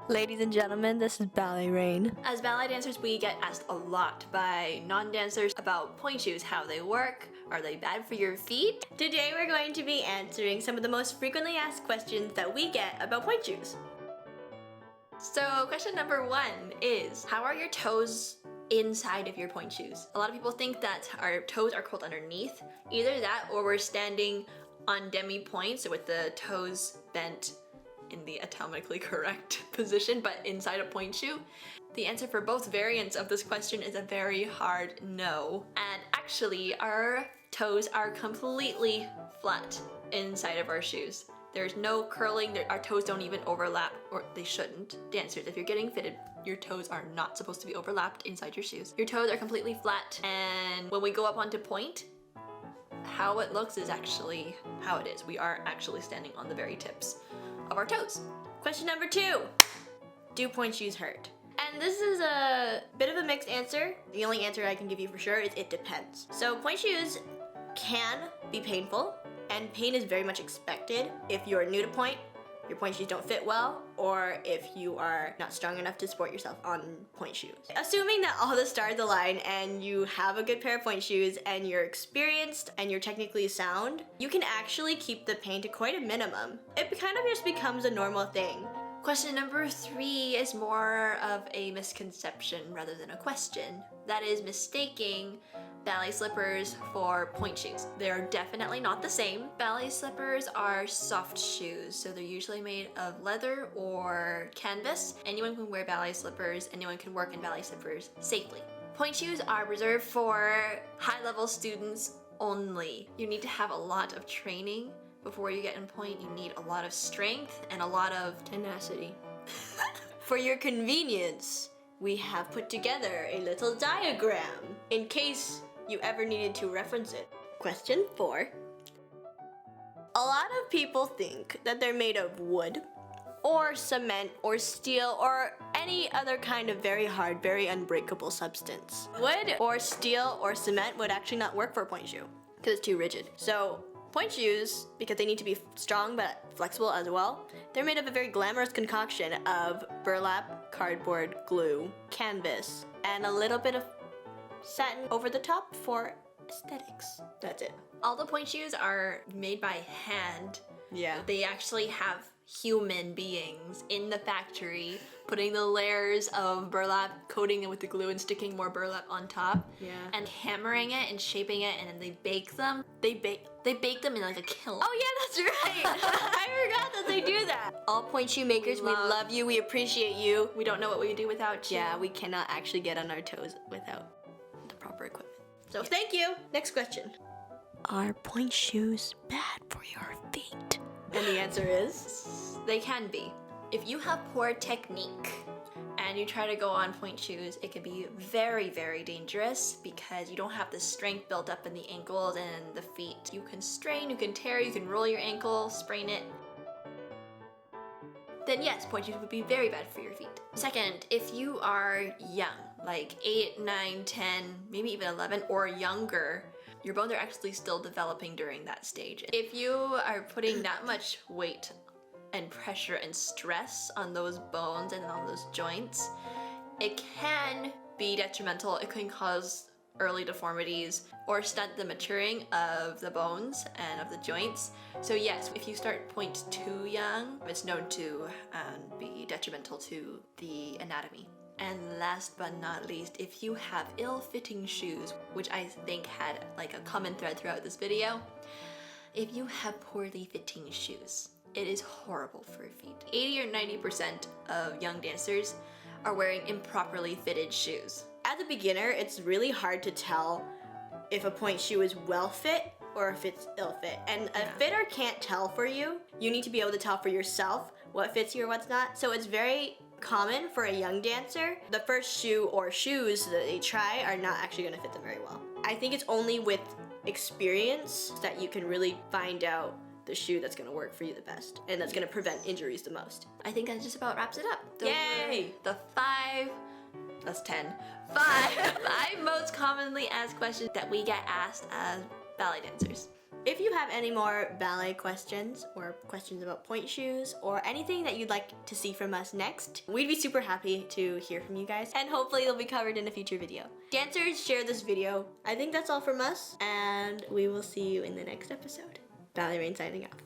Ladies and gentlemen, this is Ballet Rain. As ballet dancers, we get asked a lot by non-dancers about pointe shoes, how they work, are they bad for your feet? Today we're going to be answering some of the most frequently asked questions that we get about pointe shoes. So question number 1 is, how are your toes inside of your pointe shoes? A lot of people think that our toes are curled underneath. Either that or we're standing on demi-pointe, so with the toes bent in the atomically correct position, but inside a pointe shoe. The answer for both variants of this question is a very hard no. And actually, our toes are completely flat inside of our shoes. There's no curling, our toes don't even overlap, or they shouldn't. Dancers, if you're getting fitted, your toes are not supposed to be overlapped inside your shoes. Your toes are completely flat, and when we go up onto pointe, how it looks is actually how it is. We are actually standing on the very tips of our toes. Question number 2, do pointe shoes hurt? And this is a bit of a mixed answer. The only answer I can give you for sure is it depends. So pointe shoes can be painful, and pain is very much expected if you're new to pointe, your pointe shoes don't fit well, or if you are not strong enough to support yourself on pointe shoes. Assuming that all the stars align and you have a good pair of pointe shoes and you're experienced and you're technically sound, you can actually keep the pain to quite a minimum. It kind of just becomes a normal thing. Question number 3 is more of a misconception rather than a question. That is mistaking ballet slippers for pointe shoes. They're definitely not the same. Ballet slippers are soft shoes, so they're usually made of leather or canvas. Anyone can wear ballet slippers, anyone can work in ballet slippers safely. Pointe shoes are reserved for high-level students only. You need to have a lot of training before you get in pointe. You need a lot of strength and a lot of tenacity. For your convenience, we have put together a little diagram in case you ever needed to reference it. Question 4. A lot of people think that they're made of wood or cement or steel or any other kind of very hard, very unbreakable substance. Wood or steel or cement would actually not work for a pointe shoe because it's too rigid. So pointe shoes, because they need to be strong but flexible as well, they're made of a very glamorous concoction of burlap, cardboard, glue, canvas, and a little bit of satin over the top for aesthetics. That's it. All the pointe shoes are made by hand. Yeah. They actually have human beings in the factory putting the layers of burlap, coating it with the glue and sticking more burlap on top. Yeah. And hammering it and shaping it, and then they bake them. They bake them in like a kiln. Oh yeah, that's right. I forgot that they do that. All pointe shoe makers, we love you, we appreciate you. We don't know what we would do without you. Yeah, we cannot actually get on our toes without the proper equipment. So thank you. Next question. Are pointe shoes bad for your feet? And the answer is, they can be. If you have poor technique and you try to go on pointe shoes, it can be very, very dangerous because you don't have the strength built up in the ankles and the feet. You can strain, you can tear, you can roll your ankle, sprain it. Then yes, pointe shoes would be very bad for your feet. Second, if you are young, like 8, 9, 10, maybe even 11 or younger, your bones are actually still developing during that stage. If you are putting that much weight and pressure and stress on those bones and on those joints, it can be detrimental. It can cause early deformities or stunt the maturing of the bones and of the joints. So yes, if you start pointe too young, it's known to be detrimental to the anatomy. And last but not least, if you have ill-fitting shoes, which I think had like a common thread throughout this video, if you have poorly fitting shoes, it is horrible for your feet. 80 or 90% of young dancers are wearing improperly fitted shoes. As a beginner, it's really hard to tell if a pointe shoe is well fit or if it's ill fit. And a fitter can't tell for you. You need to be able to tell for yourself what fits you or what's not. So it's very common for a young dancer, the first shoe or shoes that they try are not actually going to fit them very well. I think it's only with experience that you can really find out the shoe that's going to work for you the best and that's going to prevent injuries the most. I think that just about wraps it up. Yay! The 5 most commonly asked questions that we get asked as ballet dancers. If you have any more ballet questions or questions about pointe shoes or anything that you'd like to see from us next, we'd be super happy to hear from you guys, and hopefully they'll be covered in a future video. Dancers, share this video. I think that's all from us, and we will see you in the next episode. Ballerina signing off.